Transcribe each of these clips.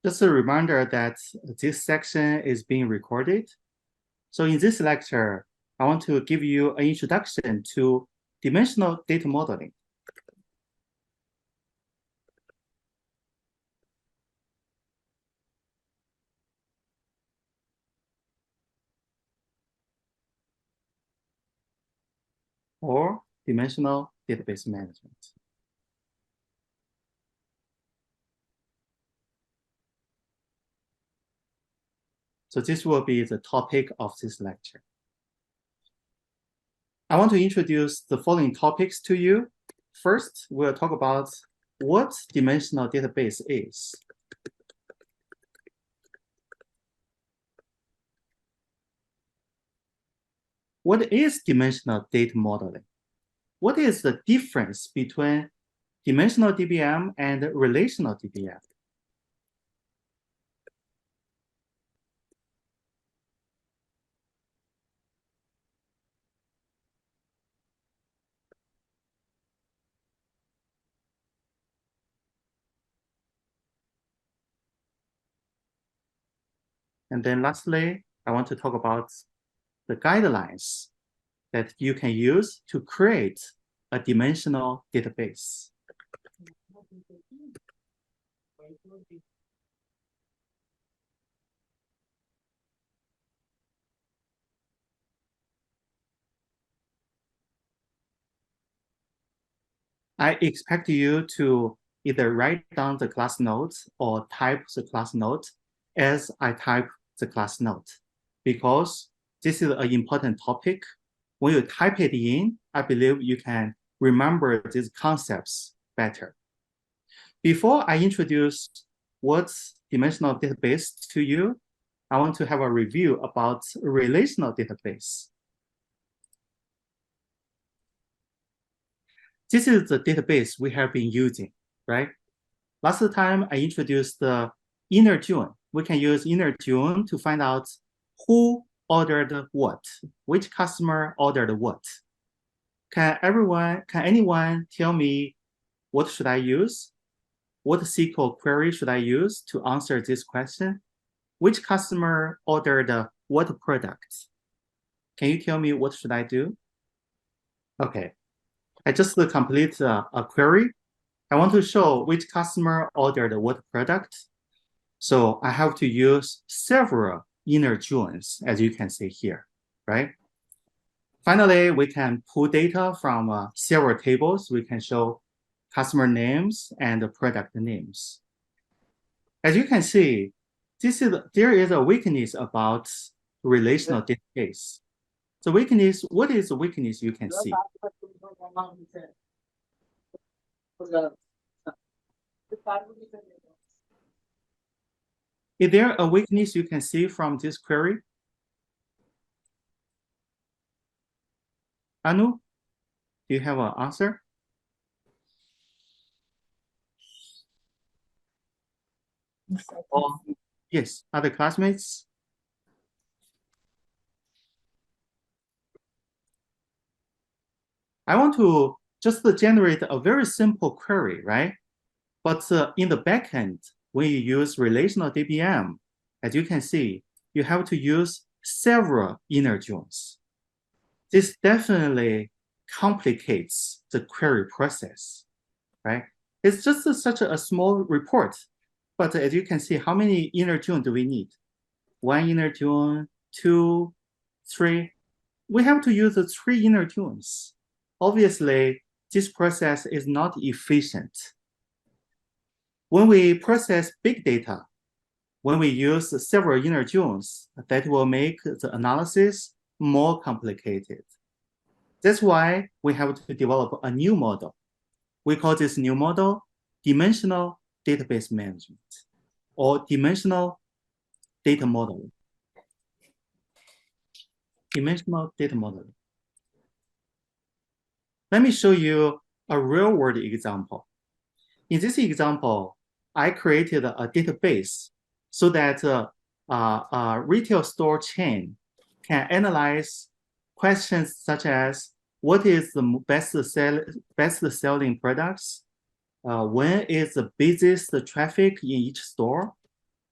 Just a reminder that this section is being recorded. So in this lecture, I want to give you an introduction to dimensional data modeling. Or dimensional database management. So this will be the topic of this lecture. I want to introduce the following topics to you. First, we'll talk about what dimensional database is. What is dimensional data modeling? What is the difference between dimensional DBM and relational DBM? And then lastly, I want to talk about the guidelines that you can use to create a dimensional database. I expect you to either write down the class notes or type the class note as I type the class note, because this is an important topic. When you type it in, I believe you can remember these concepts better. Before I introduce what's dimensional database to you, I want to have a review about relational database. This is the database we have been using, right? Last time I introduced the inner join. We can use inner join to find out who ordered what, which customer ordered what. Can anyone tell me what should I use? What SQL query should I use to answer this question? Which customer ordered what product? Can you tell me what should I do? Okay, I just complete a query. I want to show which customer ordered what product. So I have to use several inner joins, as you can see here, right? Finally, we can pull data from several tables. We can show customer names and product names. As you can see, there is a weakness about relational database. The weakness, what is the weakness you can see? Is there a weakness you can see from this query? Anu, do you have an answer? Or, yes, other classmates? I want to just generate a very simple query, right? But in the backend, when you use relational DBM, as you can see, you have to use several inner joins. This definitely complicates the query process, right? It's just such a small report, but as you can see, how many inner join do we need? One inner join, two, three. We have to use the 3 inner joins. Obviously, this process is not efficient. When we process big data, when we use several inner joins, that will make the analysis more complicated. That's why we have to develop a new model. We call this new model dimensional database management or dimensional data modeling. Dimensional data modeling. Let me show you a real-world example. In this example, I created a database so that a retail store chain can analyze questions such as what is the best selling products, when is the busiest traffic in each store,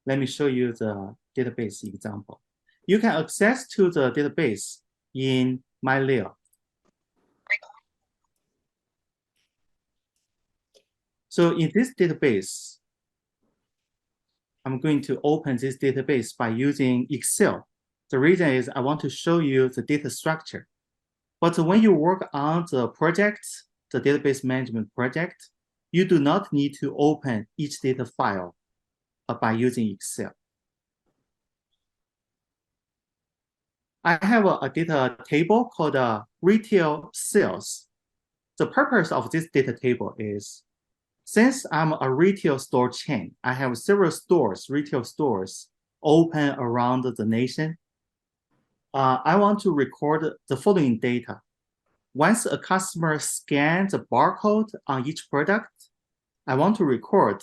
Let me show you the database example. You can access to the database in MyLeo. So in this database, I'm going to open this database by using Excel. The reason is I want to show you the data structure. But when you work on the project, the database management project, you do not need to open each data file by using Excel. I have a data table called retail sales. The purpose of this data table is, since I'm a retail store chain, I have several stores, retail stores, open around the nation. I want to record the following data. Once a customer scans the barcode on each product, I want to record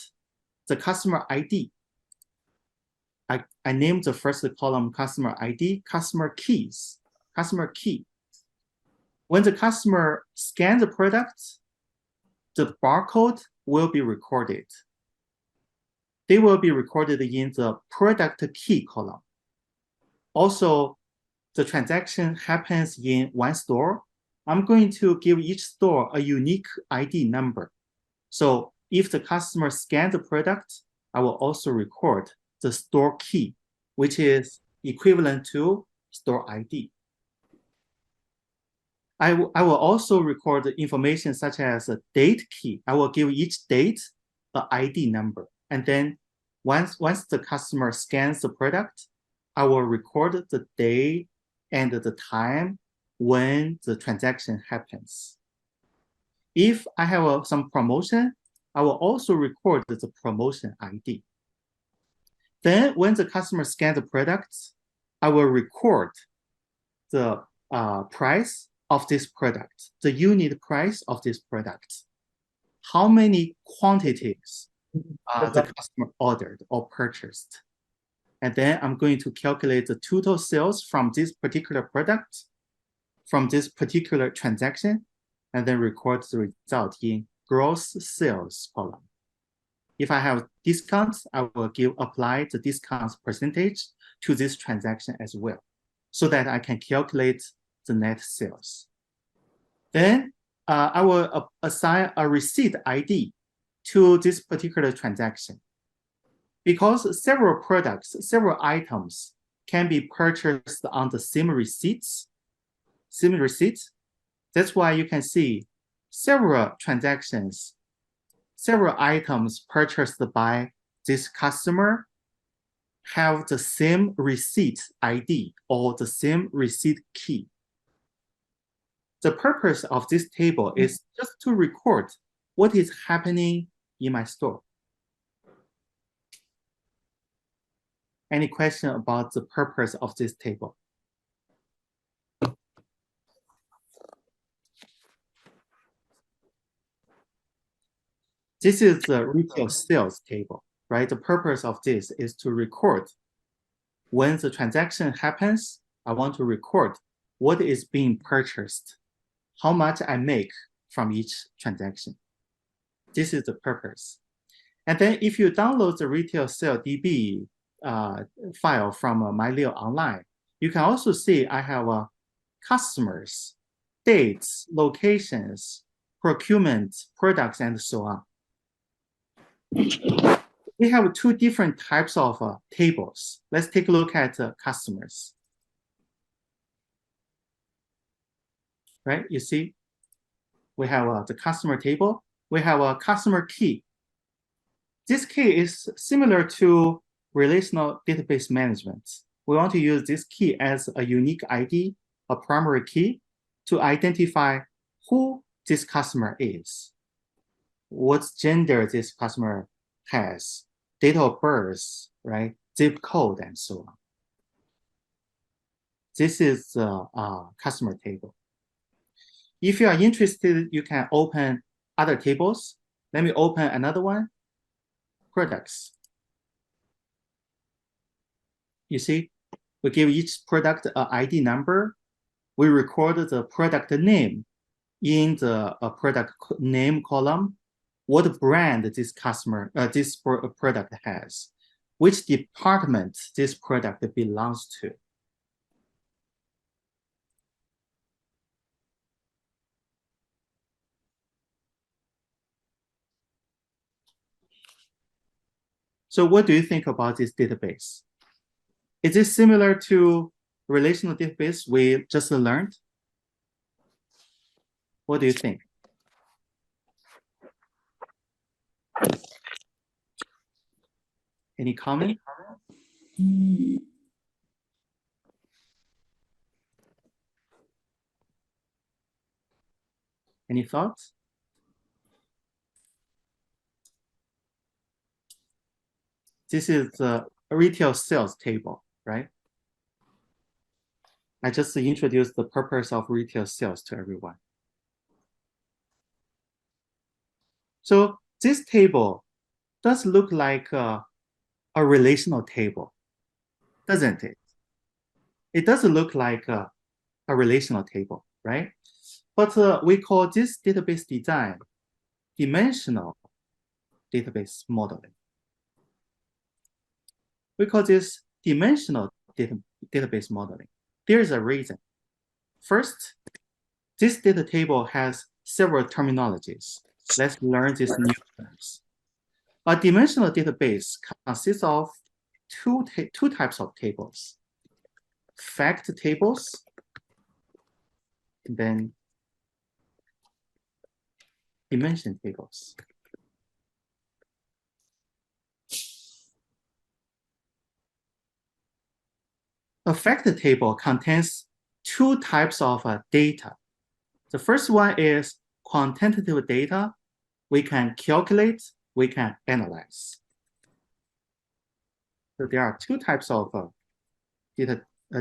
the customer ID. I named the first column customer ID, customer keys, customer key. When the customer scans the product, the barcode will be recorded. They will be recorded in the product key column. Also, the transaction happens in one store. I'm going to give each store a unique ID number. So if the customer scans the product, I will also record the store key, which is equivalent to store ID. I will also record the information such as a date key. I will give each date an ID number. And then once the customer scans the product, I will record the day and the time when the transaction happens. If I have some promotion, I will also record the promotion ID. Then when the customer scans the product, I will record the price of this product, the unit price of this product. How many quantities the customer ordered or purchased. And then I'm going to calculate the total sales from this particular product, from this particular transaction, and then record the result in gross sales column. If I have discounts, I will apply the discounts percentage to this transaction as well, so that I can calculate the net sales. Then I will assign a receipt ID to this particular transaction. Because several products, several items can be purchased on the same receipts, that's why you can see several transactions, several items purchased by this customer have the same receipt ID or the same receipt key. The purpose of this table is just to record what is happening in my store. Any question about the purpose of this table? This is the retail sales table, right? The purpose of this is to record when the transaction happens. I want to record what is being purchased, how much I make from each transaction. This is the purpose. And then if you download the retail sale DB file from MyLeo online, you can also see I have customers, dates, locations, procurement, products, and so on. We have two different types of tables. Let's take a look at customers. Right, you see, we have the customer table. We have a customer key. This key is similar to relational database management. We want to use this key as a unique ID, a primary key, to identify who this customer is, what gender this customer has, date of birth, right, zip code, and so on. This is the customer table. If you are interested, you can open other tables. Let me open another one, products. You see, we give each product an ID number. We record the product name in the product name column, what brand this customer, this product has. which department this product belongs to. So what do you think about this database? Is it similar to relational database we just learned? What do you think? Any comment? Any thoughts? This is the retail sales table, right? I just introduced the purpose of retail sales to everyone. So this table does look like a relational table, doesn't it? It does look like a relational table, right? But we call this database design dimensional database modeling. We call this dimensional database modeling. There's a reason. First, this data table has several terminologies. Let's learn these new terms. A dimensional database consists of two types of tables: fact tables, and then dimension tables. A fact table contains two types of data. The first one is quantitative data. We can calculate, we can analyze. So there are two types of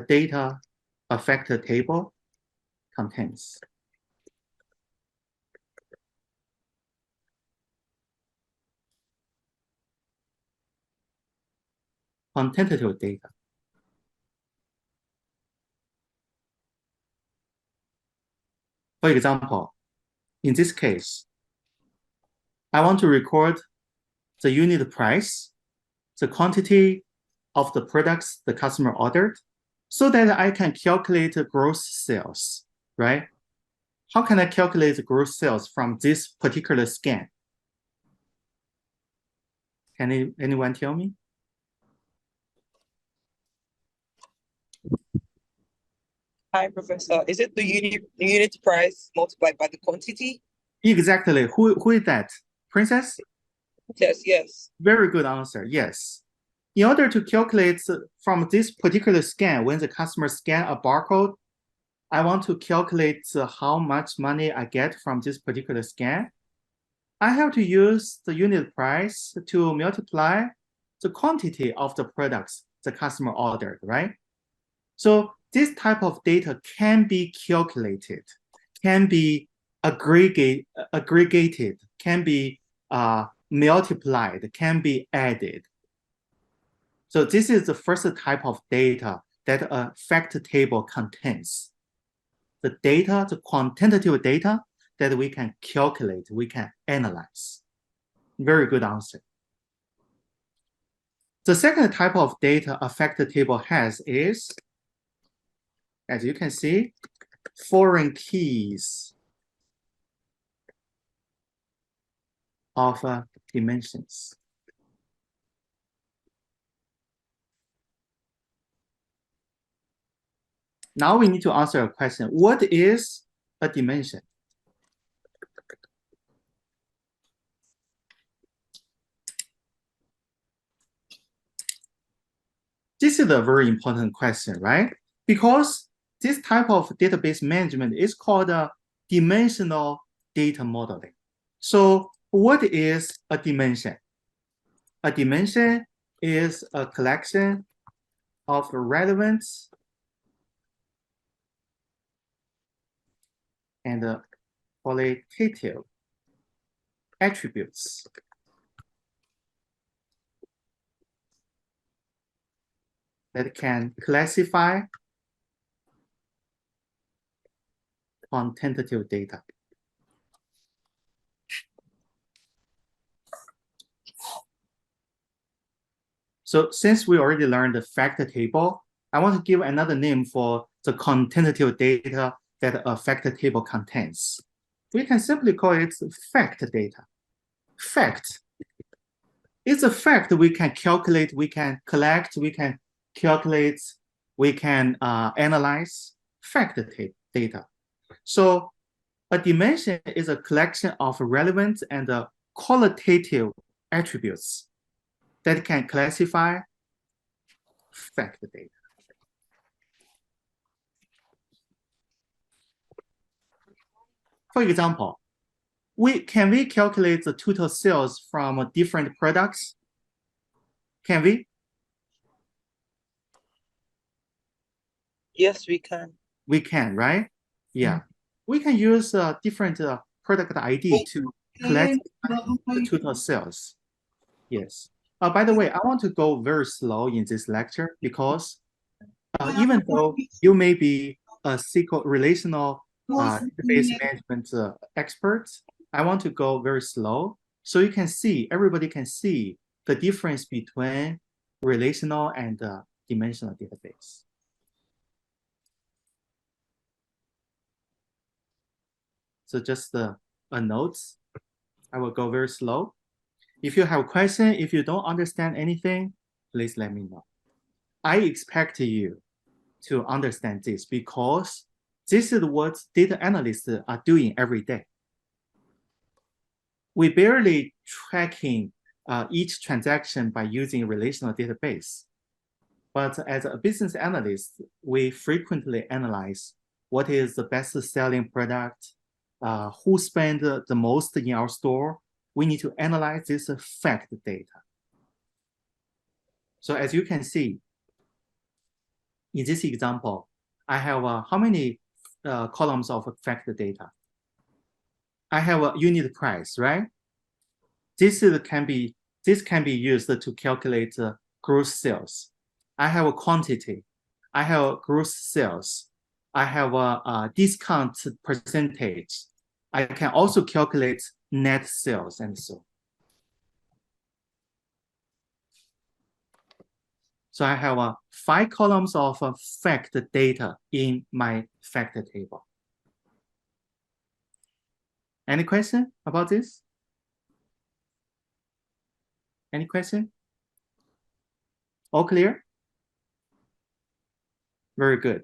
data a fact table contains. Quantitative data. For example, in this case, I want to record the unit price, the quantity of the products the customer ordered, so that I can calculate the gross sales, right? How can I calculate the gross sales from this particular scan? Can anyone tell me? Hi, Professor. Is it the unit price multiplied by the quantity? Exactly. Who is that? Princess? Yes. Very good answer. Yes. In order to calculate from this particular scan, when the customer scan a barcode, I want to calculate how much money I get from this particular scan. I have to use the unit price to multiply the quantity of the products the customer ordered, right? So this type of data can be calculated, can be aggregated, can be multiplied, can be added. So this is the first type of data that a fact table contains. The data, the quantitative data that we can calculate, we can analyze. Very good answer. The second type of data a fact table has is, as you can see, foreign keys of dimensions. Now we need to answer a question. What is a dimension? This is a very important question, right? Because this type of database management is called a dimensional data modeling. So what is a dimension? A dimension is a collection of relevant and qualitative attributes that can classify quantitative data. So since we already learned the fact table, I want to give another name for the quantitative data that a fact table contains. We can simply call it fact data. Fact. It's a fact we can calculate, we can collect, we can calculate, we can analyze fact data. So a dimension is a collection of relevant and qualitative attributes that can classify fact data. For example, can we calculate the total sales from different products? Can we? Yes, we can. We can, right? Yeah. We can use a different product ID to collect the total sales. Yes. By the way, I want to go very slow in this lecture because even though you may be a SQL relational database management expert, I want to go very slow so you can see, everybody can see the difference between relational and dimensional database. So just a note, I will go very slow. If you have a question, if you don't understand anything, please let me know. I expect you to understand this because this is what data analysts are doing every day. We barely tracking each transaction by using relational database. But as a business analyst, we frequently analyze what is the best selling product, who spent the most in our store. We need to analyze this fact data. So as you can see, in this example, I have how many columns of fact data? I have a unit price, right? This can be used to calculate gross sales. I have a quantity. I have gross sales. I have a discount percentage. I can also calculate net sales and so on. So I have 5 columns of fact data in my fact table. Any question about this? Any question? All clear? Very good.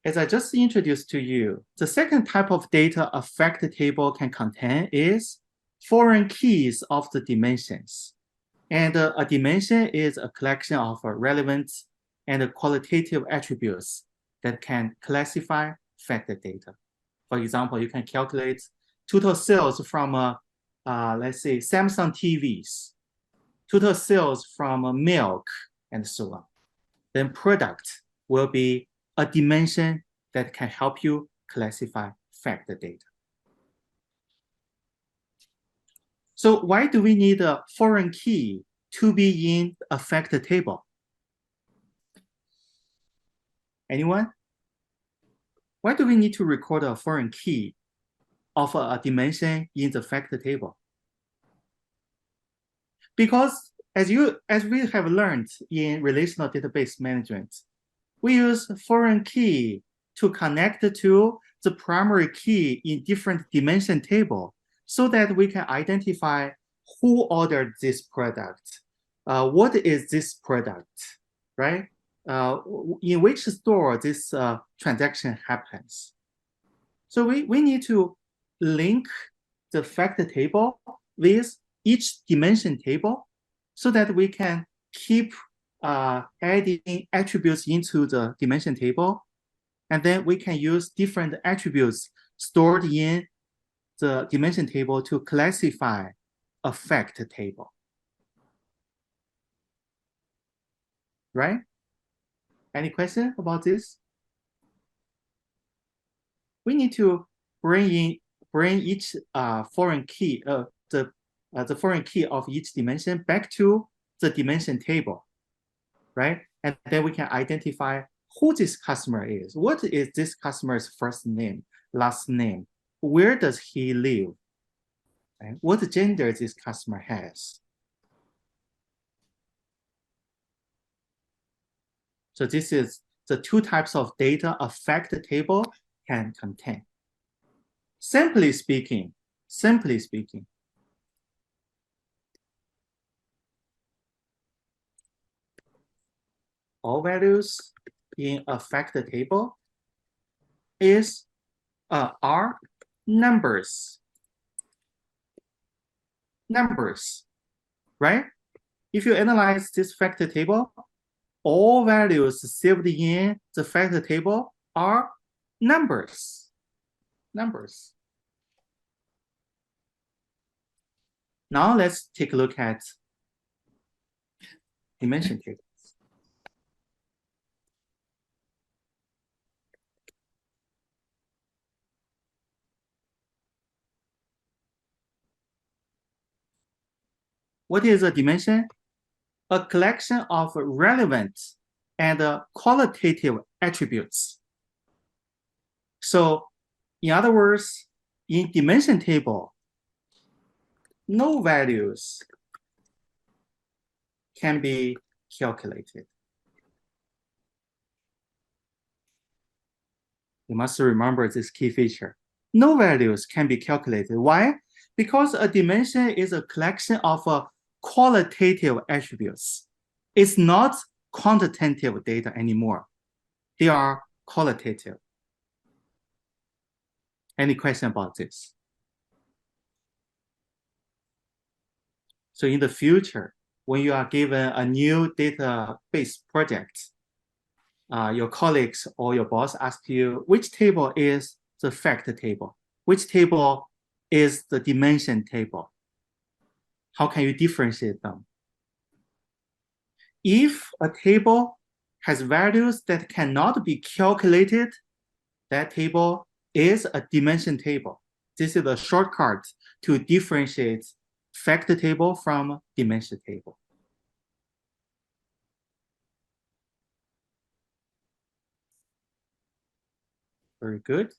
As I just introduced to you, the second type of data a fact table can contain is foreign keys of the dimensions. And a dimension is a collection of relevant and qualitative attributes that can classify fact data. For example, you can calculate total sales from, let's say, Samsung TVs, total sales from milk, and so on. Then product will be a dimension that can help you classify fact data. So why do we need a foreign key to be in a fact table? Anyone? Why do we need to record a foreign key of a dimension in the fact table? Because as we have learned in relational database management, we use foreign key to connect to the primary key in different dimension table so that we can identify who ordered this product, what is this product, right? In which store this transaction happens. So we need to link the fact table with each dimension table so that we can keep adding attributes into the dimension table. And then we can use different attributes stored in the dimension table to classify a fact table. Right? Any question about this? We need to bring each foreign key, the foreign key of each dimension back to the dimension table, right? And then we can identify who this customer is. What is this customer's first name, last name? Where does he live? Right? What gender this customer has? So this is the two types of data a fact table can contain. Simply speaking, all values in a fact table are numbers. Numbers, right? If you analyze this fact table, all values saved in the fact table are numbers. Numbers. Now let's take a look at dimension tables. What is a dimension? A collection of relevant and qualitative attributes. So, in other words, in dimension table, no values can be calculated. You must remember this key feature. No values can be calculated. Why? Because a dimension is a collection of qualitative attributes. It's not quantitative data anymore. They are qualitative. Any question about this? So in the future, when you are given a new database project, your colleagues or your boss ask you, which table is the fact table? Which table is the dimension table? How can you differentiate them? If a table has values that cannot be calculated, that table is a dimension table. This is a shortcut to differentiate fact table from dimension table. Very good.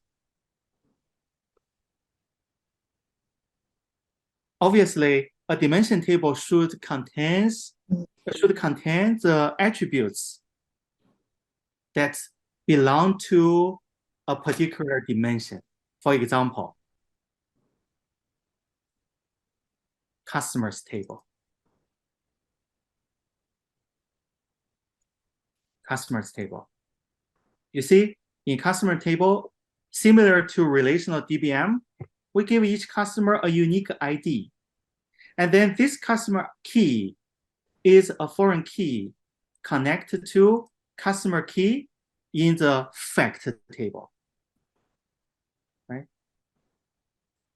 Obviously, a dimension table should contain the attributes that belong to a particular dimension. For example, customers table. Customers table. You see, in customer table, similar to relational DBM, we give each customer a unique ID. And then this customer key is a foreign key connected to customer key in the fact table. Right?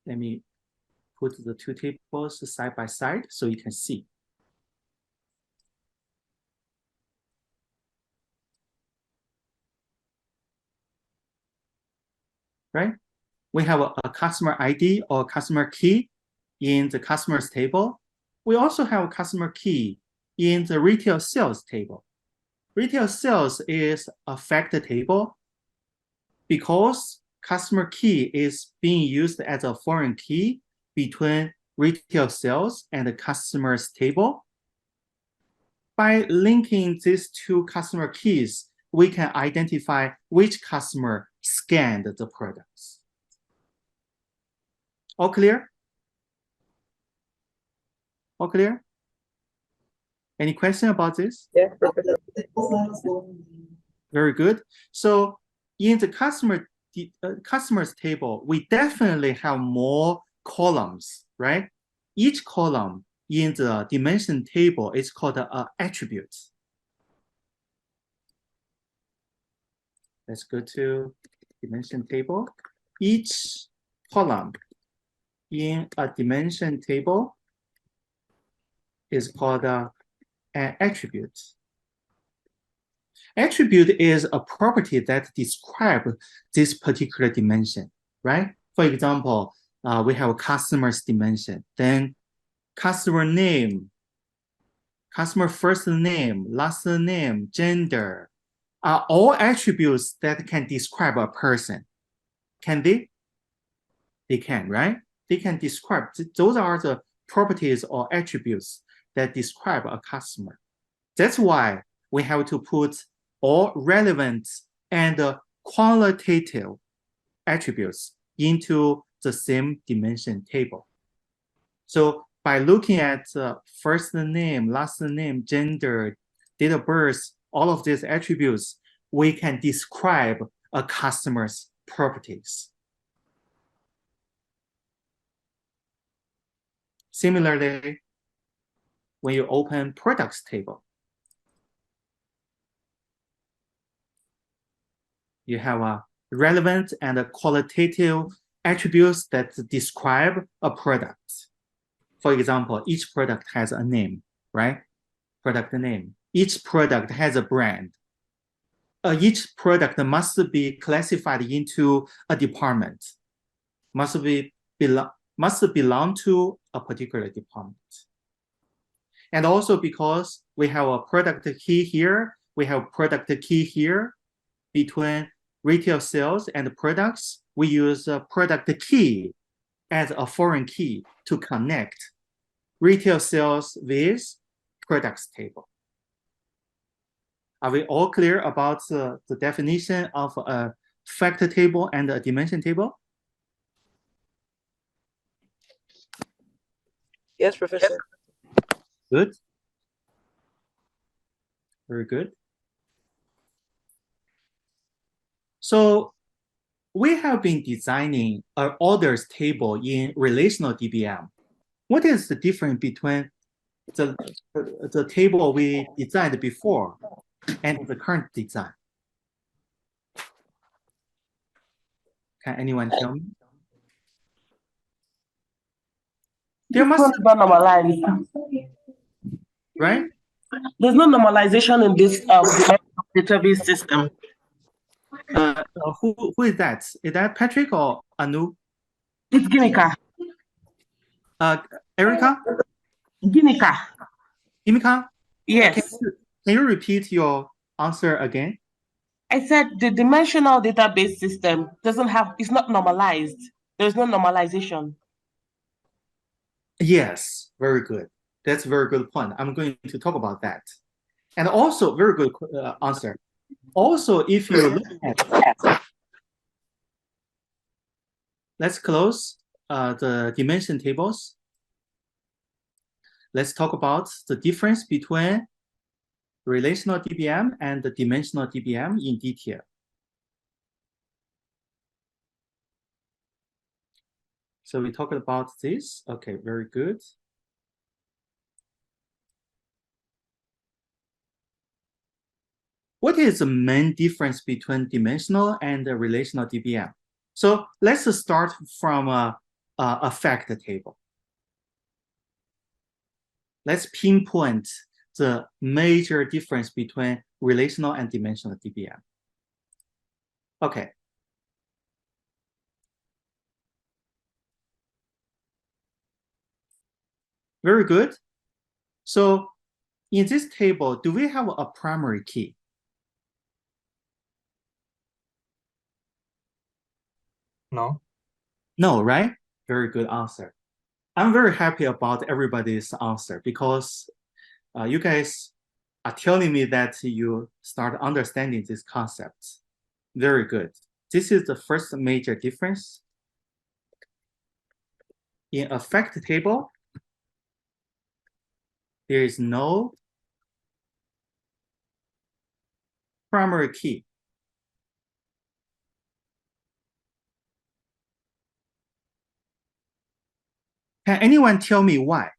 Let me put the two tables side by side so you can see. Right? We have a customer ID or customer key in the customers table. We also have a customer key in the retail sales table. Retail sales is a fact table because customer key is being used as a foreign key between retail sales and the customers table. By linking these two customer keys, we can identify which customer scanned the products. All clear? All clear? Any question about this? Yeah. Very good. So in the customers table, we definitely have more columns, right? Each column in the dimension table is called an attribute. Let's go to dimension table. Each column in a dimension table is called an attribute. Attribute is a property that describes this particular dimension, right? For example, we have a customer's dimension, then customer name, customer first name, last name, gender, are all attributes that can describe a person. Can they? They can, right? They can describe, those are the properties or attributes that describe a customer. That's why we have to put all relevant and qualitative attributes into the same dimension table. So by looking at first name, last name, gender, date of birth, all of these attributes, we can describe a customer's properties. Similarly, when you open products table, you have a relevant and a qualitative attributes that describe a product. For example, each product has a name, right? Product name. Each product has a brand. Each product must be classified into a department, must belong to a particular department. And also because we have a product key here, we have product key here. Between retail sales and products, we use a product key as a foreign key to connect retail sales with products table. Are we all clear about the definition of a fact table and a dimension table? Yes, Professor. Good. Very good. So we have been designing an orders table in relational DBM. What is the difference between the table we designed before and the current design? Can anyone tell me? There must be normalized, right? There's no normalization in this database system. Who is that? Is that Patrick or Anu? It's Ginika. Erica? Ginika. Ginika? Yes. Can you repeat your answer again? I said the dimensional database system it's not normalized. There's no normalization. Yes, very good. That's a very good point. I'm going to talk about that. And also, very good answer. Also, if you look at, let's close the dimension tables. Let's talk about the difference between relational DBM and the dimensional DBM in detail. So we talked about this. Okay, very good. What is the main difference between dimensional and the relational DBM? So let's start from a fact table. Let's pinpoint the major difference between relational and dimensional DBM. Okay. Very good. So in this table, do we have a primary key? No. No, right? Very good answer. I'm very happy about everybody's answer because you guys are telling me that you start understanding these concepts. Very good. This is the first major difference. In a fact table, there is no primary key. Can anyone tell me why?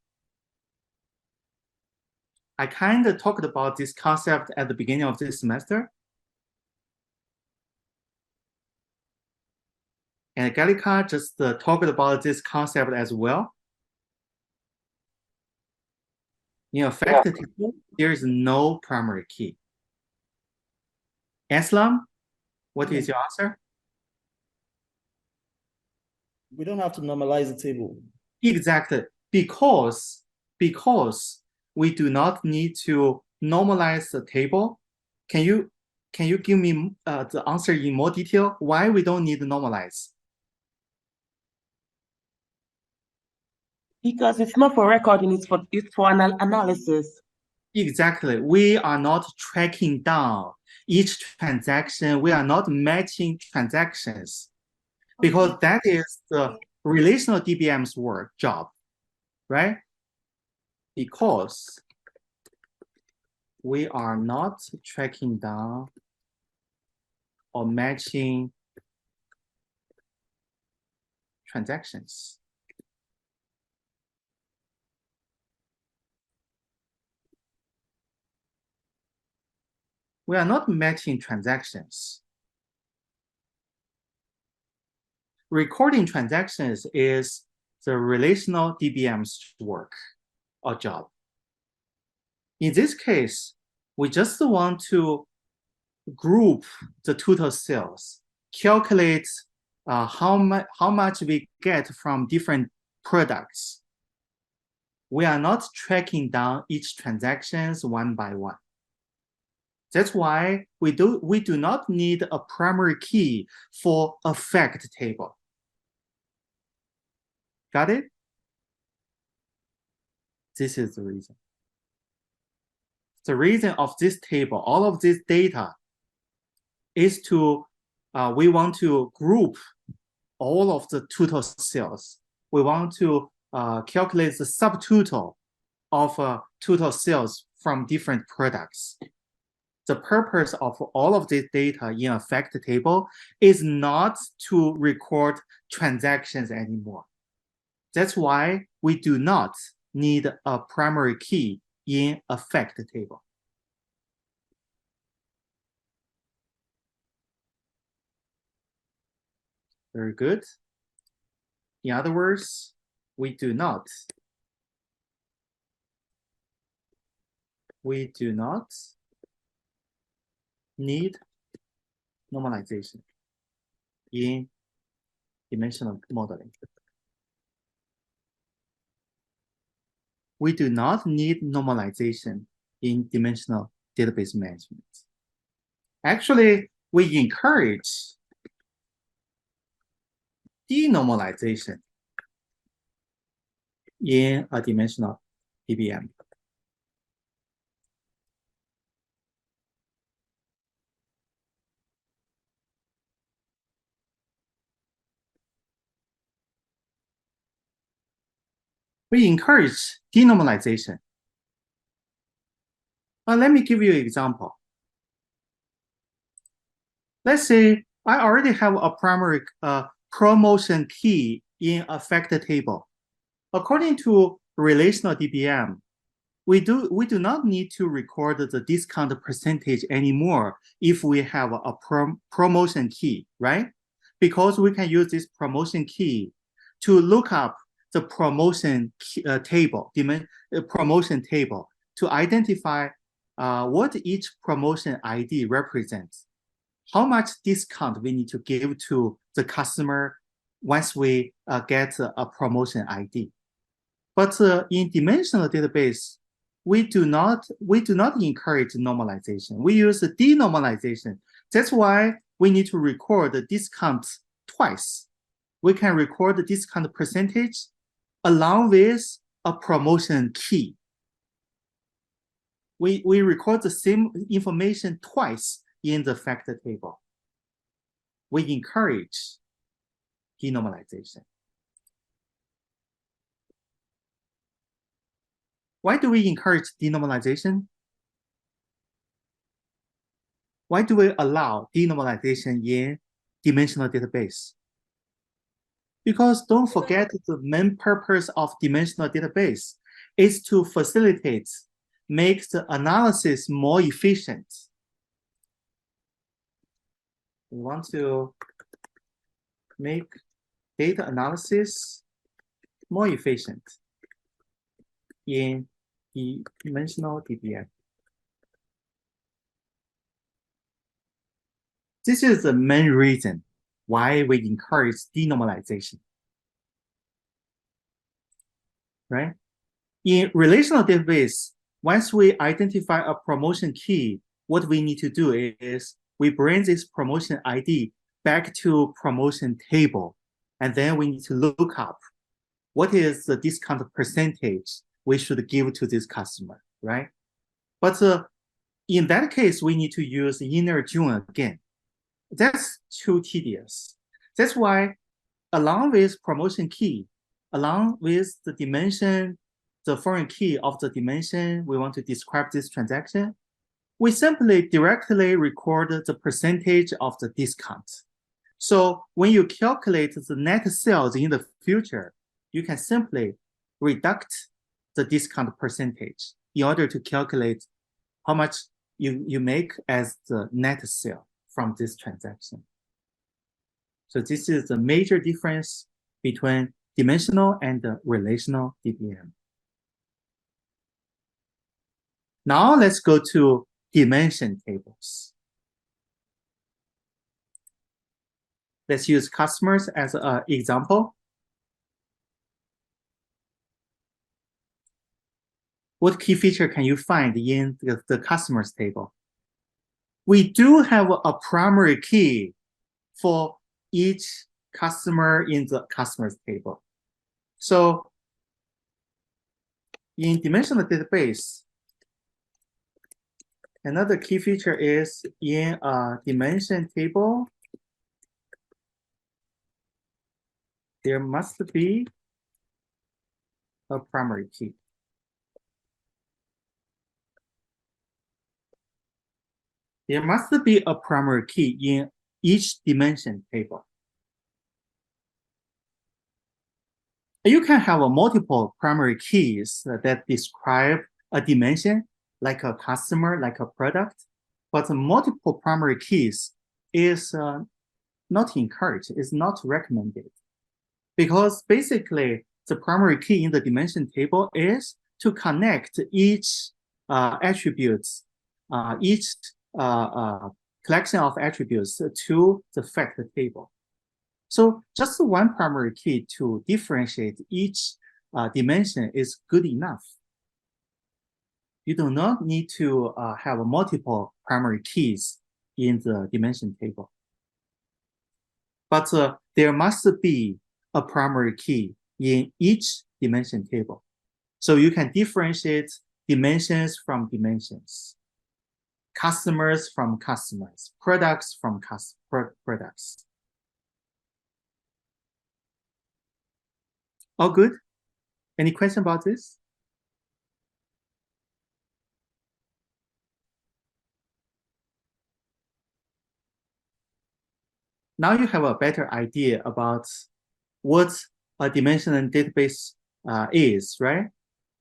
I kind of talked about this concept at the beginning of this semester. And Gallica just talked about this concept as well. In a fact table, there is no primary key. Aslam, what is your answer? We don't have to normalize the table. Exactly, because we do not need to normalize the table. Can you give me the answer in more detail? Why we don't need to normalize? Because it's not for recording, it's for analysis. Exactly. We are not tracking down each transaction. We are not matching transactions because that is the relational DBM's work job, right? Because we are not tracking down or matching transactions. We are not matching transactions. Recording transactions is the relational DBM's work or job. In this case, we just want to group the total sales, calculate how much we get from different products. We are not tracking down each transactions one by one. That's why we do not need a primary key for a fact table. Got it? This is the reason. The reason of this table, all of this data, is to we want to group all of the total sales. We want to calculate the subtotal of total sales from different products. The purpose of all of this data in a fact table is not to record transactions anymore. That's why we do not need a primary key in a fact table. Very good. In other words, we do not need normalization in dimensional modeling. We do not need normalization in dimensional database management. Actually, we encourage denormalization in a dimensional DBM. We encourage denormalization. Let me give you an example. Let's say I already have a primary promotion key in a fact table. According to relational DBM, we do not need to record the discount percentage anymore if we have a promotion key, right? Because we can use this promotion key to look up the promotion table to identify what each promotion ID represents, how much discount we need to give to the customer once we get a promotion ID. But in dimensional database, we do not encourage normalization. We use denormalization. That's why we need to record the discount twice. We can record the discount percentage along with a promotion key. We record the same information twice in the fact table. We encourage denormalization. Why do we encourage denormalization? Why do we allow denormalization in dimensional database? Because don't forget the main purpose of dimensional database is to facilitate, make the analysis more efficient. We want to make data analysis more efficient in dimensional DBM. This is the main reason why we encourage denormalization, right? In relational database, once we identify a promotion key, what we need to do is we bring this promotion ID back to promotion table, and then we need to look up what is the discount percentage we should give to this customer, right? But in that case, we need to use inner join again. That's too tedious. That's why along with promotion key, along with the dimension, the foreign key of the dimension we want to describe this transaction, we simply directly record the percentage of the discount. So when you calculate the net sales in the future, you can simply reduct the discount percentage in order to calculate how much you make as the net sale from this transaction. So this is the major difference between dimensional and relational DBM. Now let's go to dimension tables. Let's use customers as an example. What key feature can you find in the customers table? We do have a primary key for each customer in the customers table. So in dimensional database, another key feature is in a dimension table, there must be a primary key. There must be a primary key in each dimension table. You can have multiple primary keys that describe a dimension, like a customer, like a product, but multiple primary keys is not encouraged, is not recommended. Because basically, the primary key in the dimension table is to connect each attributes, each collection of attributes to the fact table. So just one primary key to differentiate each dimension is good enough. You do not need to have multiple primary keys in the dimension table. But there must be a primary key in each dimension table. So you can differentiate dimensions from dimensions, customers from customers, products from products. All good? Any question about this? Now you have a better idea about what a dimensional database is, right?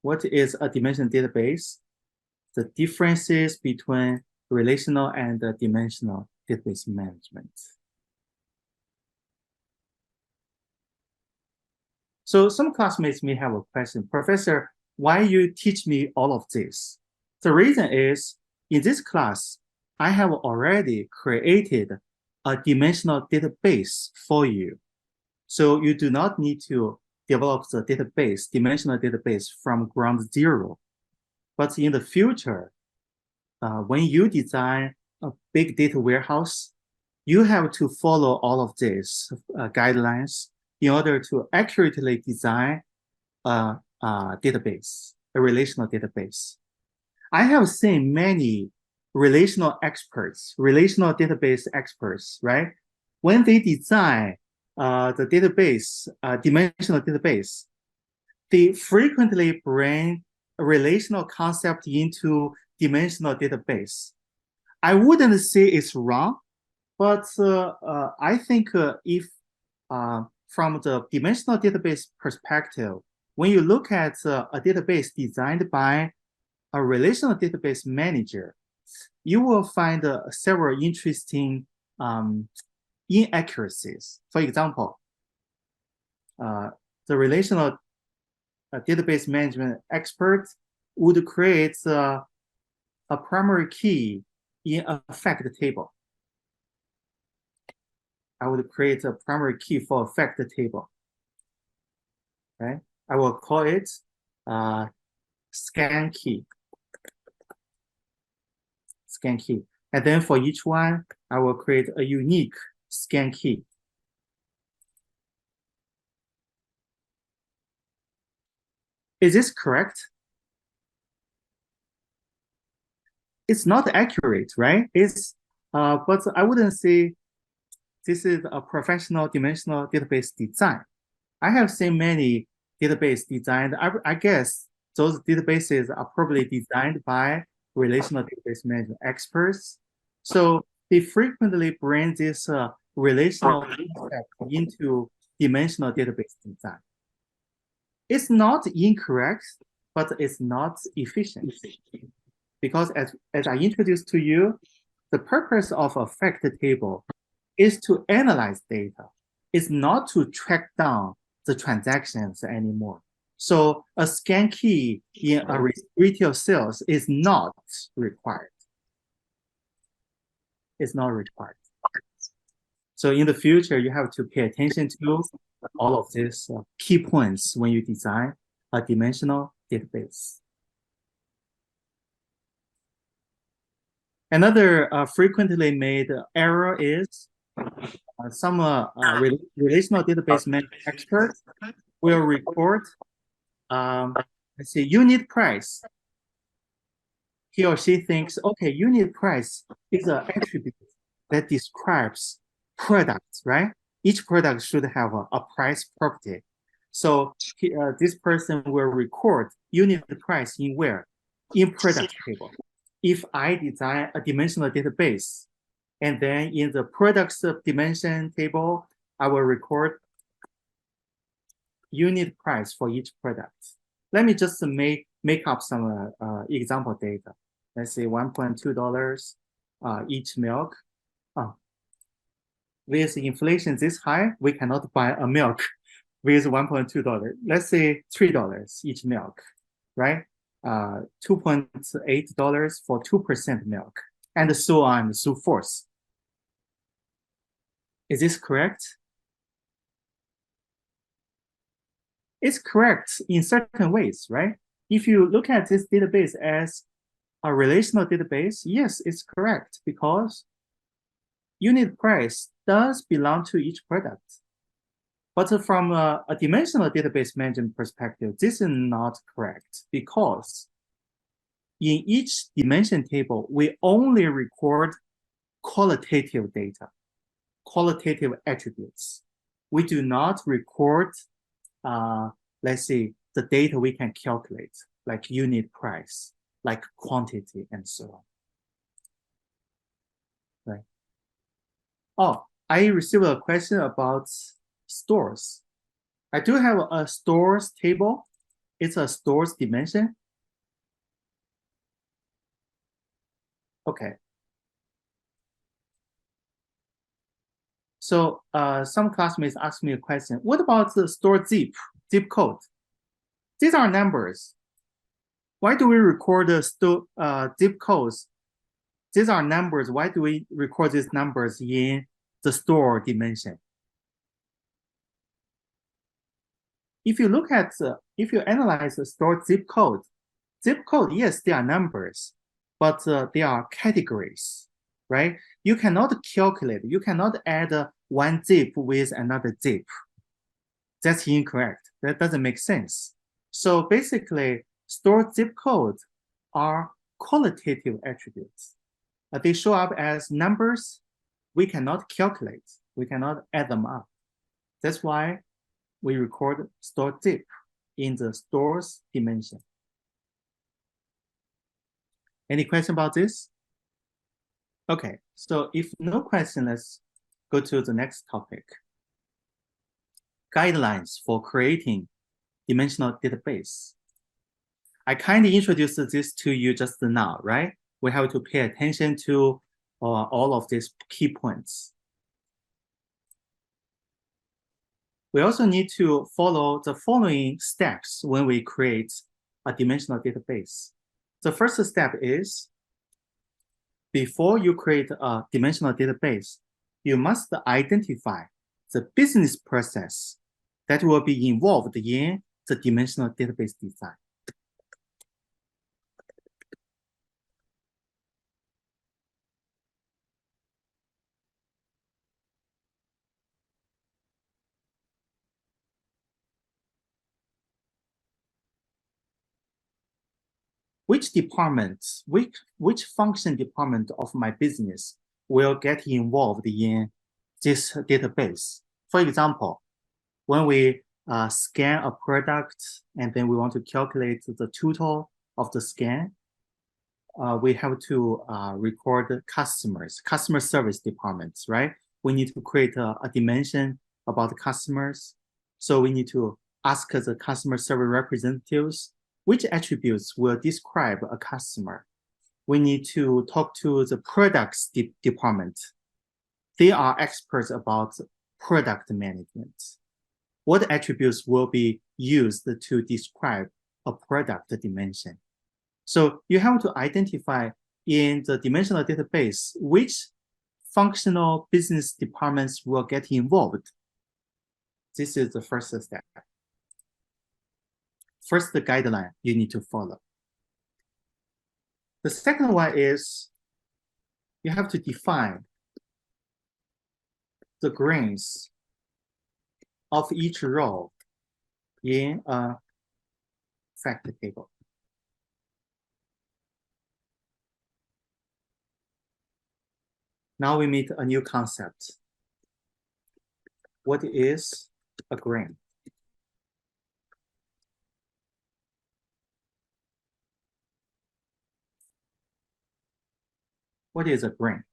What is a dimensional database? The differences between relational and dimensional database management. So some classmates may have a question, Professor, why you teach me all of this? The reason is, in this class, I have already created a dimensional database for you. So you do not need to develop the database, dimensional database from ground zero. But in the future, when you design a big data warehouse, you have to follow all of these guidelines in order to accurately design a database, a relational database. I have seen many relational experts, relational database experts, right? When they design the database, dimensional database, they frequently bring a relational concept into dimensional database. I wouldn't say it's wrong, but I think if from the dimensional database perspective, when you look at a database designed by a relational database manager, you will find several interesting inaccuracies. For example, the relational database management expert would create a primary key in a fact table. I would create a primary key for a fact table. Okay, I will call it scan key. Scan key. And then for each one, I will create a unique scan key. Is this correct? it's not accurate, right? But I wouldn't say this is a professional dimensional database design. I have seen many database designed. I guess those databases are probably designed by relational database management experts. So they frequently bring this relational concept into dimensional database design. It's not incorrect, but it's not efficient. Because as I introduced to you, the purpose of a fact table is to analyze data. It's not to track down the transactions anymore. So a scan key in a retail sales is not required. It's not required. So in the future, you have to pay attention to all of these key points when you design a dimensional database. Another frequently made error is some relational database management experts will record, let's say, unit price. He or she thinks, okay, unit price is an attribute that describes products, right? Each product should have a price property. So this person will record unit price in where? In product table. If I design a dimensional database, and then in the products dimension table, I will record unit price for each product. Let me just make up some example data. Let's say $1.2 each milk. With inflation this high, we cannot buy a milk with $1.2. Let's say $3 each milk, right? $2.8 for 2% milk, and so on and so forth. Is this correct? It's correct in certain ways, right? If you look at this database as a relational database, yes, it's correct because unit price does belong to each product. But from a dimensional database management perspective, this is not correct because in each dimension table, we only record qualitative data, qualitative attributes. We do not record, let's say, the data we can calculate, like unit price, like quantity, and so on. Right. Oh, I received a question about stores. I do have a stores table. It's a stores dimension. Okay. So some classmates asked me a question. What about the store zip code? These are numbers. Why do we record the zip codes? These are numbers. Why do we record these numbers in the store dimension? If you look at, if you analyze the store zip code, yes, they are numbers, but they are categories, right? You cannot calculate, you cannot add one zip with another zip. That's incorrect. That doesn't make sense. So basically, store zip codes are qualitative attributes. They show up as numbers. We cannot calculate. We cannot add them up. That's why we record store zip in the stores dimension. Any question about this? Okay, so if no question, let's go to the next topic. Guidelines for creating dimensional database. I kind of introduced this to you just now, right? We have to pay attention to all of these key points. We also need to follow the following steps when we create a dimensional database. The first step is, before you create a dimensional database, you must identify the business process that will be involved in the dimensional database design. which department, which function department of my business will get involved in this database. For example, when we scan a product and then we want to calculate the total of the scan, we have to record customer service departments, right? We need to create a dimension about the customers. So we need to ask the customer service representatives which attributes will describe a customer. We need to talk to the products department. They are experts about product management. What attributes will be used to describe a product dimension? So you have to identify in the dimensional database which functional business departments will get involved. This is the first step. First, the guideline you need to follow. The second one is you have to define the grains of each row in a fact table. Now we meet a new concept. What is a grain? What is a grain?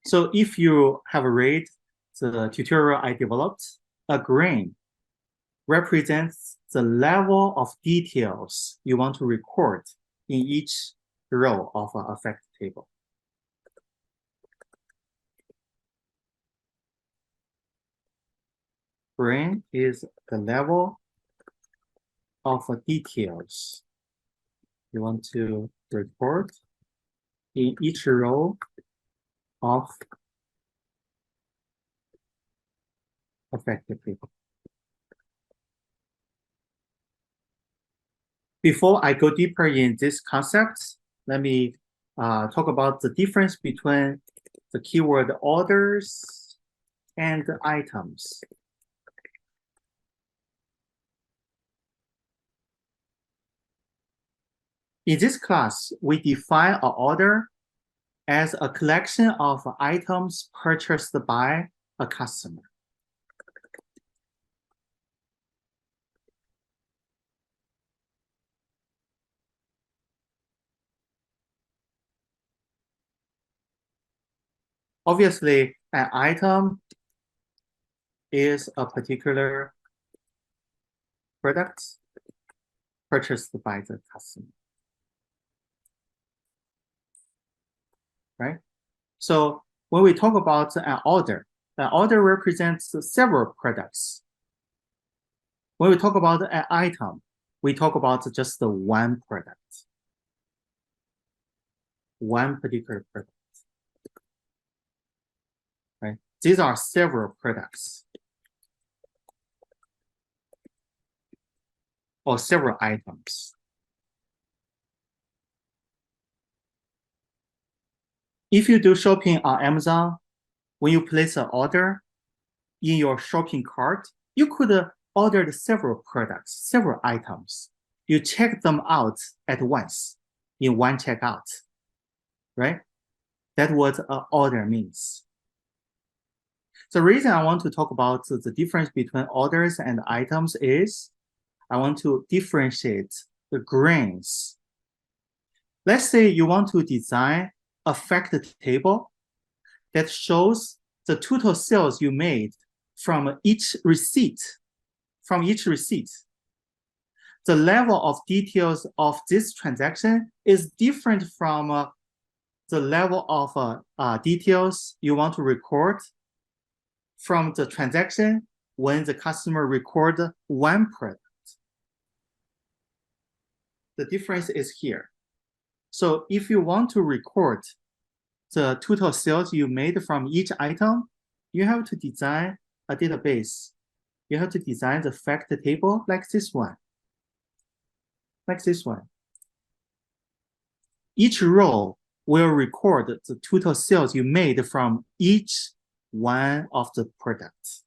So if you have read the tutorial I developed, a grain represents the level of details you want to record in each row of a fact table. Grain is the level of details you want to record in each row of a fact table. Before I go deeper in this concept, let me talk about the difference between the keyword orders and items. In this class, we define an order as a collection of items purchased by a customer. Obviously, an item is a particular product purchased by the customer. Right? So when we talk about an order represents several products. When we talk about an item, we talk about just the one product, one particular product. Right? These are several products or several items. If you do shopping on Amazon, when you place an order in your shopping cart, you could order several products, several items. You check them out at once in one checkout, right? That's what an order means. The reason I want to talk about the difference between orders and items is I want to differentiate the grains. Let's say you want to design a fact table that shows the total sales you made from each receipt. The level of details of this transaction is different from the level of details you want to record from the transaction when the customer record one product. The difference is here. So if you want to record the total sales you made from each item, you have to design a database. You have to design the fact table like this one. Each row will record the total sales you made from each one of the products.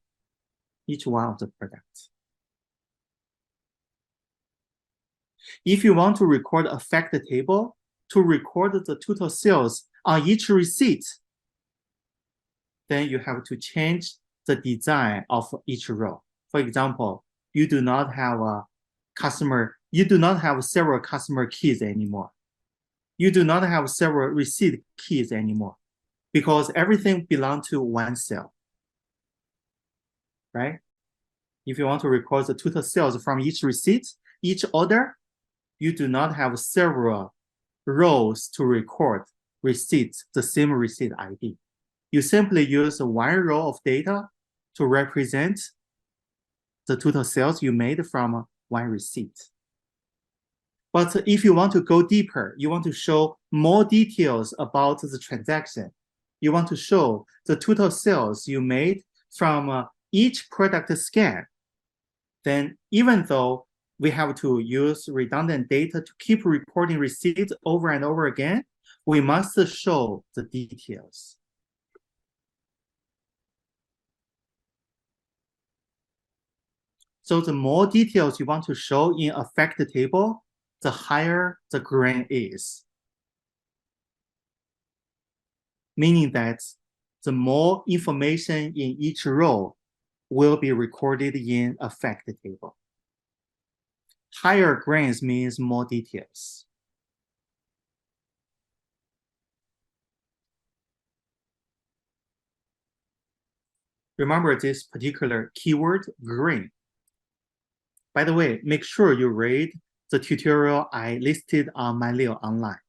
If you want to record a fact table to record the total sales on each receipt, then you have to change the design of each row. For example, you do not have several customer keys anymore. You do not have several receipt keys anymore because everything belongs to one cell, right? If you want to record the total sales from each receipt, each order, you do not have several rows to record receipts, the same receipt ID. You simply use one row of data to represent the total sales you made from one receipt. But if you want to go deeper, you want to show more details about the transaction. You want to show the total sales you made from each product scan. Then even though we have to use redundant data to keep reporting receipts over and over again, we must show the details. So the more details you want to show in a fact table, the higher the grain is. Meaning that the more information in each row will be recorded in a fact table. Higher grains means more details. Remember this particular keyword, grain. By the way, make sure you read the tutorial I listed on MyLeo online.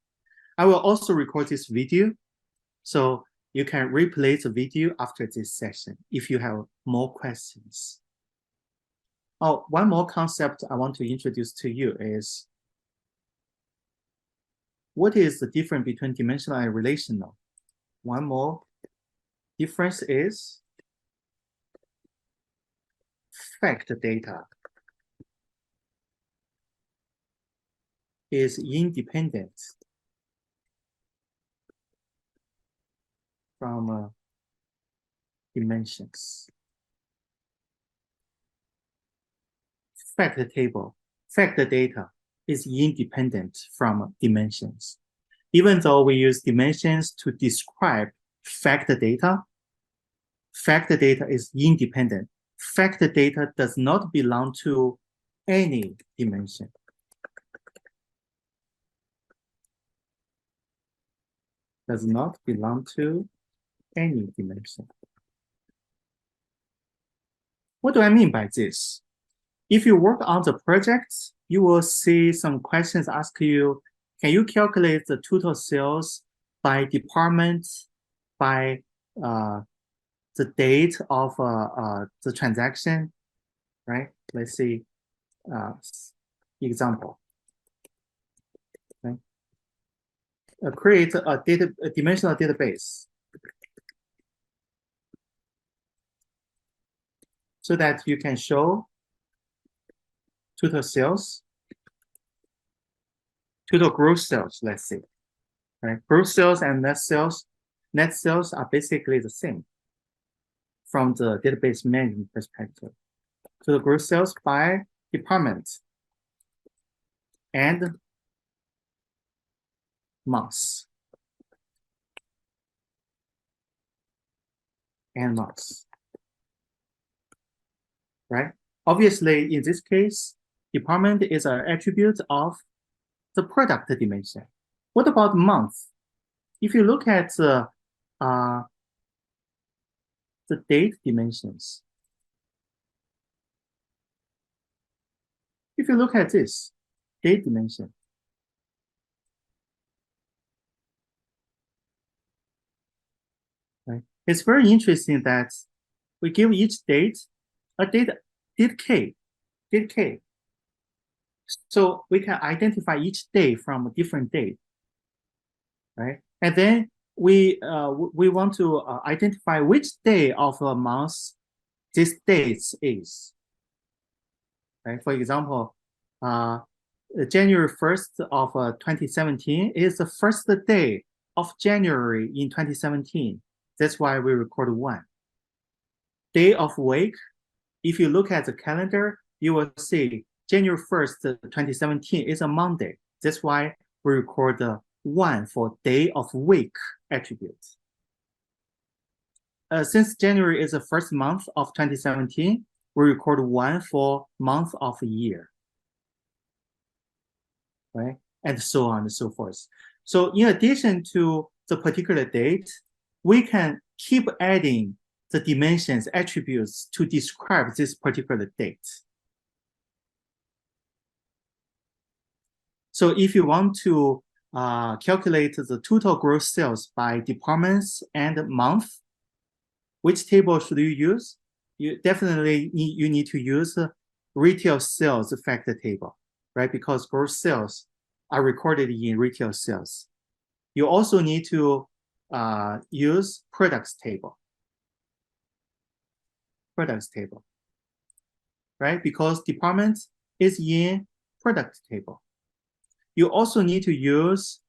I will also record this video, so you can replay the video after this session if you have more questions. Oh, one more concept I want to introduce to you is what is the difference between dimensional and relational? One more difference is fact data is independent from dimensions. Fact data is independent from dimensions. Even though we use dimensions to describe fact data is independent. Fact data does not belong to any dimension. Does not belong to any dimension. What do I mean by this? If you work on the project, you will see some questions ask you, can you calculate the total sales by department, by the date of the transaction, right? Let's see example. Okay. Create a dimensional database so that you can show total sales, total gross sales, let's say, right? Gross sales and net sales are basically the same from the database management perspective. So the gross sales by department and months. Right? Obviously, in this case, department is an attribute of the product dimension. What about month? If you look at the date dimensions, if you look at this date dimension, right? It's very interesting that we give each date a date K. So we can identify each day from a different date, right? And then we want to identify which day of a month this date is, right? For example, January 1st of 2017 is the first day of January in 2017. That's why we record 1. Day of week, if you look at the calendar, you will see January 1st, 2017 is a Monday. That's why we record the 1 for day of week attribute. Since January is the first month of 2017, we record 1 for month of year, right? And so on and so forth. So in addition to the particular date, we can keep adding the dimensions, attributes to describe this particular date. So if you want to calculate the total gross sales by departments and month, which table should you use? You definitely need to use retail sales factor table, right? Because gross sales are recorded in retail sales. You also need to use products table. Products table, right? Because department is in product table. You also need to use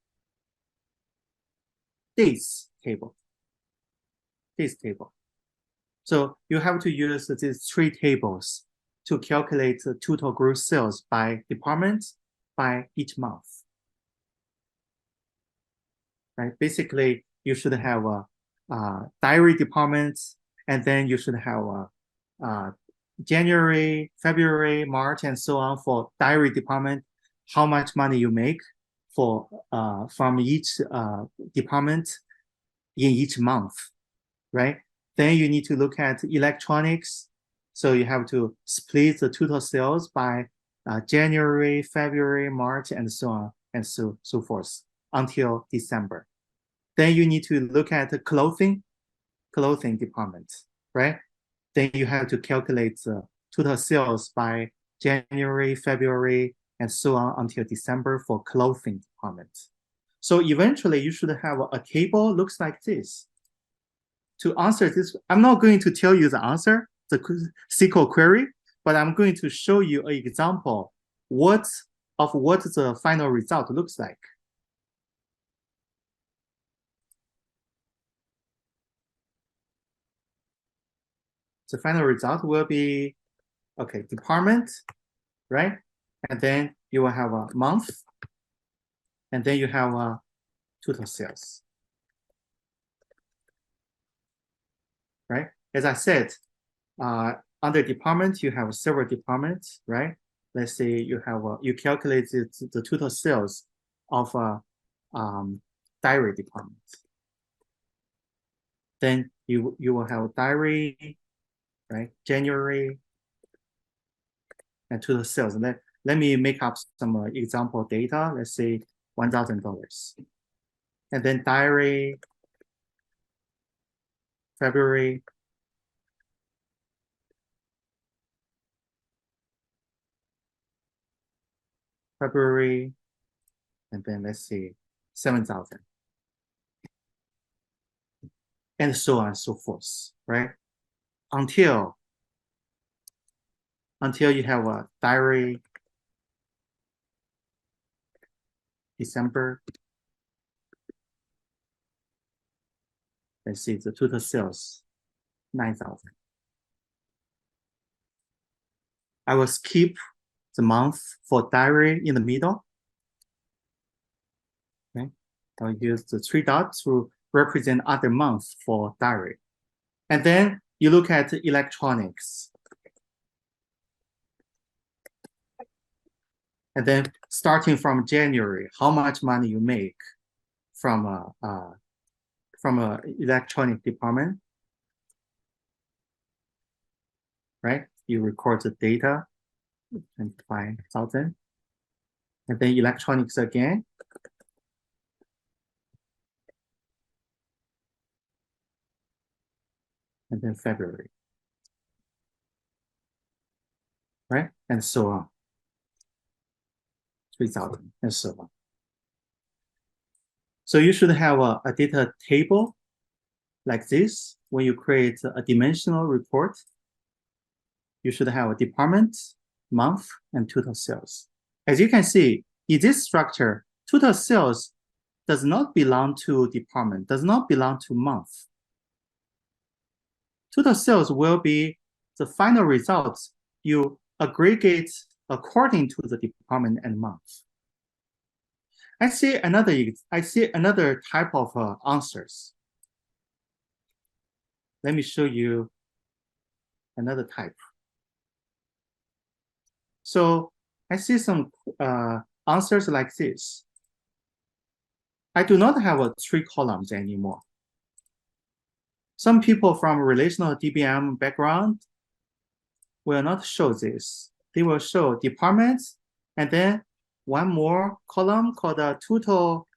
days table. Days table. So you have to use these 3 tables to calculate the total gross sales by department, by each month. Right? Basically, you should have a diary department, and then you should have a January, February, March, and so on for diary department, how much money you make for from each department in each month, right? Then you need to look at electronics. So you have to split the total sales by January, February, March, and so on and so forth until December. Then you need to look at the clothing department, right? Then you have to calculate the total sales by January, February, and so on until December for clothing department. So eventually you should have a table looks like this. To answer this, I'm not going to tell you the answer, the SQL query, but I'm going to show you an example what the final result looks like. The final result will be, okay, department, right? And then you will have a month, and then you have a total sales, right? As I said, under department, you have several departments, right? Let's say you have you calculate the total sales of a diary department. Then you will have diary, right? January, and total sales. And then let me make up some example data. Let's say $1,000. And then diary, February, and then let's see, 7,000. And so on and so forth, right? Until you have a diary, December. Let's see, the total sales, 9,000. I will skip the month for diary in the middle. Okay, I'll use the 3 dots to represent other months for diary. And then you look at electronics. And then starting from January, how much money you make from a electronic department, right? You record the data, 25,000. And then electronics again. And then February, right? And so on. 3,000 and so on. So you should have a data table like this. When you create a dimensional report, you should have a department, month, and total sales. As you can see, in this structure, total sales does not belong to department, does not belong to month. Total sales will be the final results. You aggregate according to the department and month. I see another type of answers. Let me show you another type. So I see some answers like this. I do not have 3 columns anymore. Some people from relational DBM background will not show this. They will show departments and then one more column called total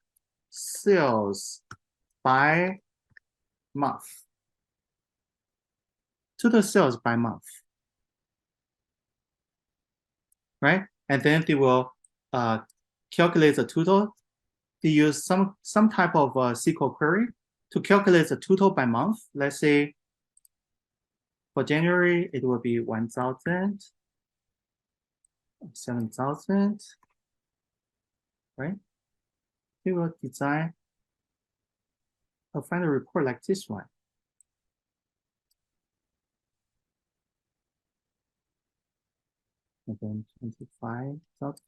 sales by month. Total sales by month. Right? And then they will calculate the total. They use some type of SQL query to calculate the total by month. Let's say for January, it will be 1,000, 7,000, right? They will design a final report like this one. And then 25,000.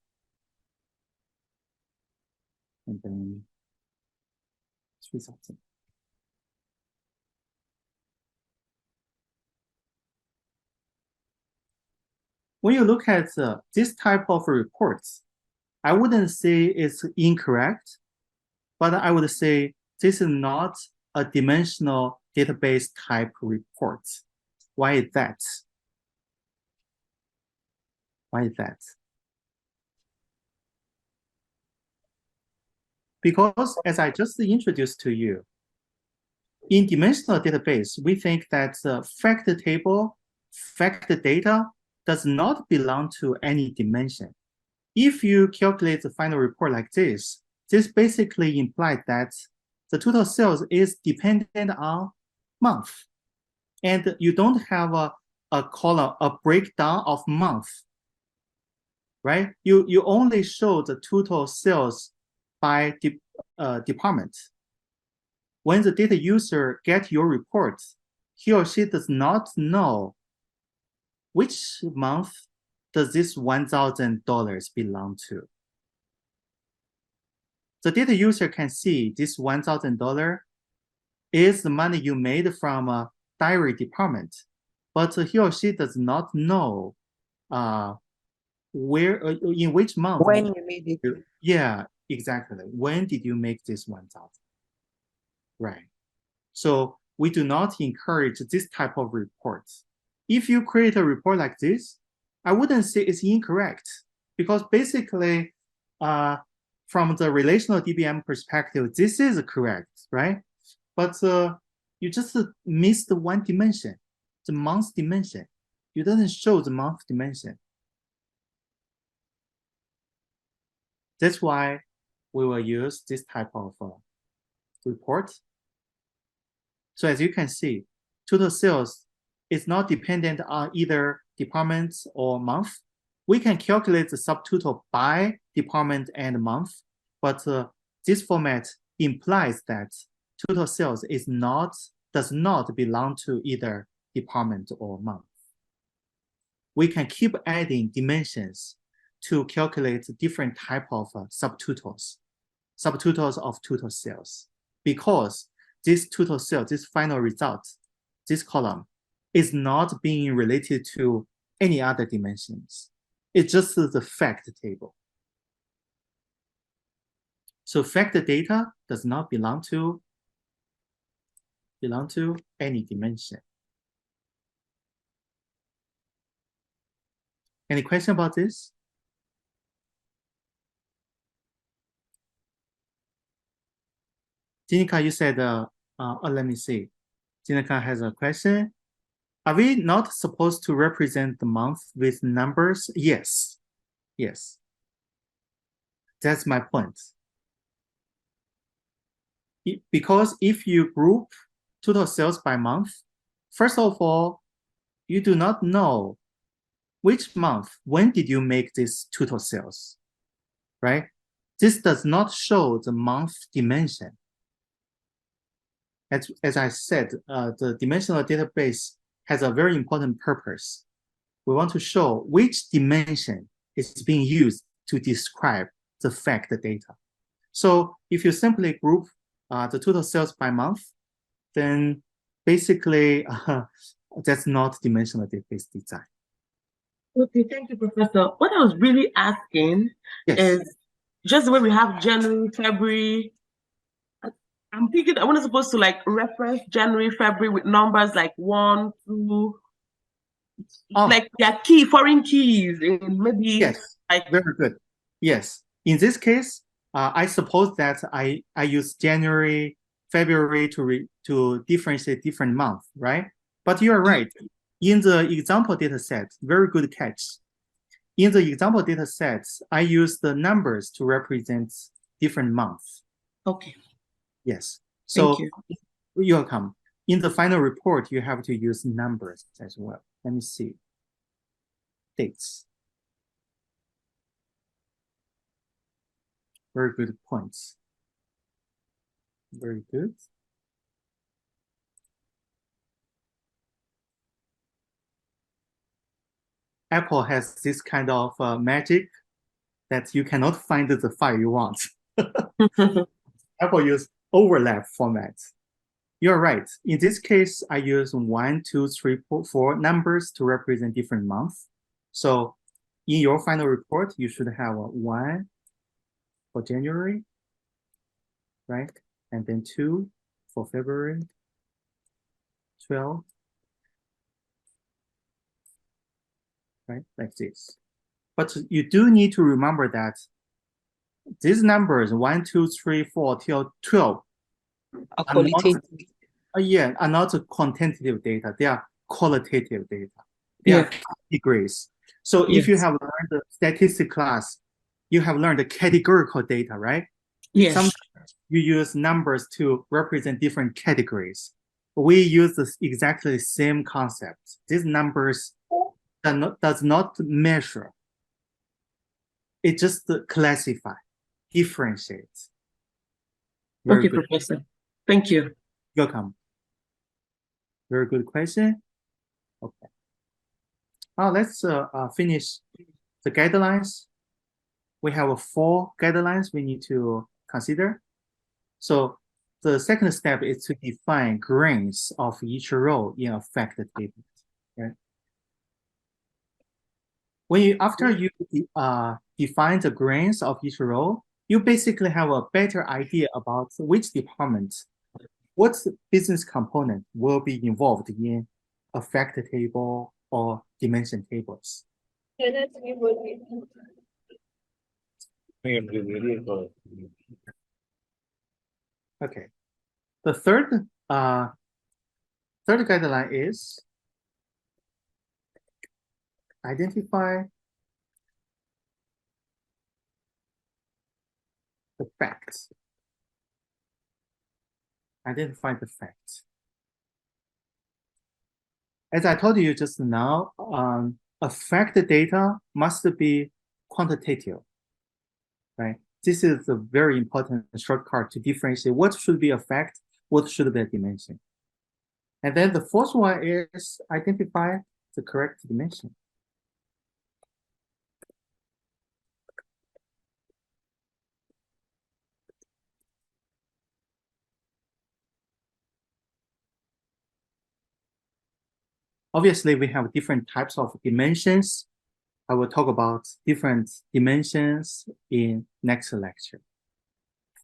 And then 3,000. When you look at this type of reports, I wouldn't say it's incorrect, but I would say this is not a dimensional database type report. Why is that? Why is that? Because as I just introduced to you, in dimensional database, we think that the fact table, fact data does not belong to any dimension. If you calculate the final report like this basically implies that the total sales is dependent on month. And you don't have a column, a breakdown of month, right? You only show the total sales by department. When the data user gets your report, he or she does not know which month does this $1,000 belong to. The data user can see this $1,000 is the money you made from a diary department, but he or she does not know where in which month. When you made it. Yeah, exactly. When did you make this 1,000? Right. So we do not encourage this type of reports. If you create a report like this, I wouldn't say it's incorrect, because basically, from the relational DBM perspective, this is correct, right? But you just missed one dimension, the month dimension. You didn't show the month dimension. That's why we will use this type of report. So as you can see, total sales is not dependent on either department or month. We can calculate the subtotal by department and month, but this format implies that total sales does not belong to either department or month. We can keep adding dimensions to calculate different type of subtotals of total sales, because this total sales, this final result, this column is not being related to any other dimensions. It's just the fact table. So fact data does not belong to any dimension. Any question about this? Jinika, you said, let me see. Jinika has a question. Are we not supposed to represent the month with numbers? Yes. Yes. That's my point. Because if you group total sales by month, first of all, you do not know which month, when did you make this total sales, right? This does not show the month dimension. As I said, the dimensional database has a very important purpose. We want to show which dimension is being used to describe the fact data. So if you simply group the total sales by month, then basically that's not dimensional database design. Okay, thank you, Professor. What I was really asking Yes. is just the way we have January, February. I'm thinking I wasn't supposed to like reference January, February with numbers like 1, 2, like their key foreign keys in maybe Yes, like very good. Yes, in this case, I suppose that I use January, February to differentiate different months, right? But you are right. In the example data set, very good catch. In the example data sets, I use the numbers to represent different months. Okay. Yes. Thank So you. you're welcome. In the final report, you have to use numbers as well. Let me see. Dates. Very good points. Very good. Apple has this kind of magic that you cannot find the file you want. Apple use overlap format. You're right. In this case, I use 1, 2, 3, 4 numbers to represent different months. So in your final report, you should have a 1 for January, right? And then 2 for February, 12, right? Like this. But you do need to remember that these numbers 1, 2, 3, 4 till 12 A qualitative. are not quantitative data. They are qualitative data. They are categories. So if you have learned the statistics class, you have learned the categorical data, right? Yes. Sometimes you use numbers to represent different categories. We use exactly the same concept. These numbers does not measure. It just classify, differentiates. Okay, Professor. Thank you. Welcome. Very good question. Okay. Now let's finish the guidelines. We have 4 guidelines we need to consider. So the second step is to define grains of each row in affected table. Okay. After you define the grains of each row, you basically have a better idea about which department, what business component will be involved in affected table or dimension tables. Okay. The third guideline is identify the facts. Identify the facts. As I told you just now, affected data must be quantitative, right? This is a very important shortcut to differentiate what should be a fact, what should be a dimension. And then the fourth one is identify the correct dimension. Obviously, we have different types of dimensions. I will talk about different dimensions in next lecture.